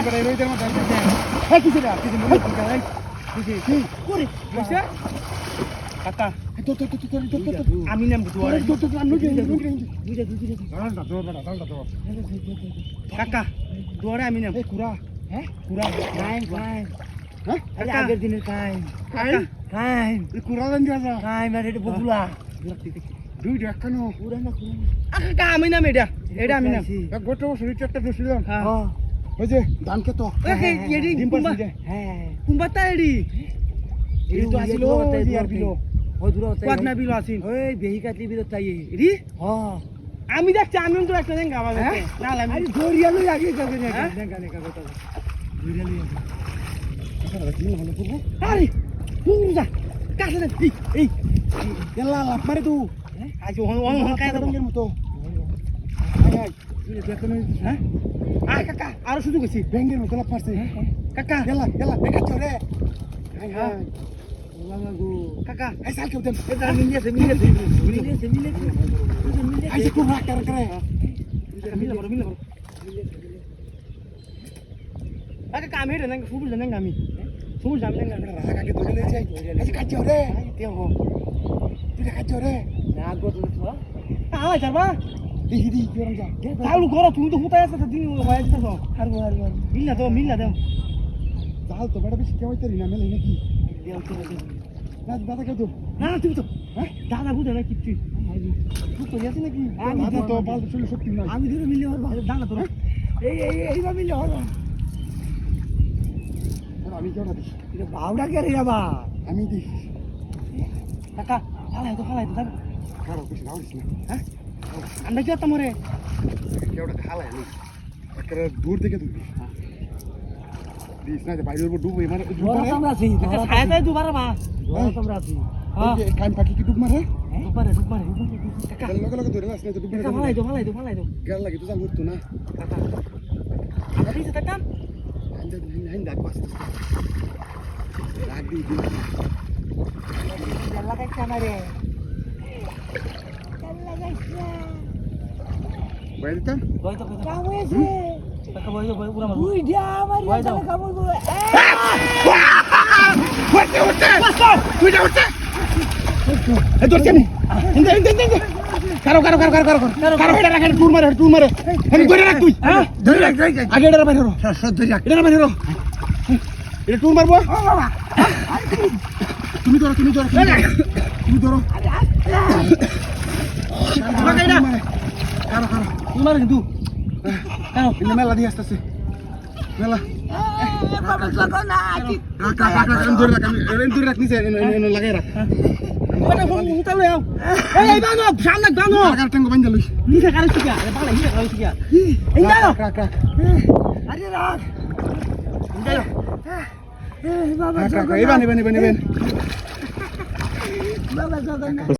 বেটা রইতে আমার দাঁড় হ্যাঁ কিছু না কিছু মনে কি যাই কি করে বসে কাকা তো আমি নাম দুয়ারে তো আমি কাকা দুয়ারে আমি নাম কুরা হ্যাঁ কুরা কাই হ্যাঁ আরে আগের দিনের কাই কাই কুরা দেন দিয়া কাই মানে এটা বগুলা দুই দেখানো কুরা না কাকা আমি নাম এটা আমি নাম এক গোটা শরীর একটা দছিলাম হ্যাঁ ওই যে ধান কে তো এডি কুম্বা হ্যাঁ কুম্বা তা এডি এই তো আসিল ইয়ার বিলো ওই দূর হতে কোন না বিলো আসিন ওই বেহি কাটলি বিলো তাই এডি হ্যাঁ আমি দেখছি আমি তো একটা দেন গাবা না না আমি দরিয়া লই আগে যাবে না দেখা দেখা কথা দরিয়া লই আগে কি হলো করব আরে তুই যা কাছে দে এই গেলা লাভ মারে তুই আজ ওন কায় করঙ্গের মতো আয় তুই দেখো না হ্যাঁ আয় কাকা আর শুধু গেছি ব্যাঙ্গের মতো লাভ মারছে কাকা গেলা দেখা চলে আয় হায় ওলা গো কাকা এই সাল কেউ দেন এটা মিলে আই যে কোন রাখ করে মিলে বড় কাকা কাম হেরে না ফুল জানেন আমি ফুল জানেন না রাখা কে ধরে যাই আজ কাজ রে তেও তুই কাজ রে না গো তুই তো আয় যাবা দিদি জোরম যা তালু করো তুমি তো হুতায় আছে দিন হয়ে যেত আর মিলনা দাও চাল তো বড় বেশি কেউ হইতে না মেলে নাকি দেও তো না দাদা কেউ তো না তুমি তো হ্যাঁ দাদা বুঝে না কিচ্ছু তুই তো যাস নাকি আমি তো বাল চলে সত্যি না আমি ধরে মিলে আর ভালো দাদা তো এই বা মিলে হলো আমি কেউ না দিস এটা বাউডা কে রে বাবা আমি দিস কাকা হালাই তো দাদা কারো কিছু না হইছে হ্যাঁ আমরা কি করতাম রে কেউটা খালাই নি একটা দূর থেকে তুই দিস না বাইরের উপর ডুব মারে ডুব মারে আমরা আছি ছায়াতে ডুব মারে মা আমরা আছি হ্যাঁ কান পাখি কি ডুব মারে ডুব মারে কাকা লগে ধরে আসলে তো ডুব মারে ফালাই দাও গেল লাগি তো জান হতো না কাকা আমরা দিতে থাকতাম হাইন ডাক পাস রাগ দি গেল লাগা কামারে বাইরে তো কাম হয়েছে কাকা বই পুরো মার তুই যা আমার এখানে কাম করব তুই যা উঠে এই তোর কেন ইন্দে কারো হেডা রাখ টুর মারে আমি ধরে রাখ তুই ধরে রাখ আগে এটার বাইরে হলো ধরে রাখ এটার বাইরে হলো এটা টুর মারবো তুমি ধরো কারো তুই মারে কিন্তু কারো ইন্দে মেলা দিয়ে আসতেছে মেলা ধরে রাখ নিচে লাগাই রাখ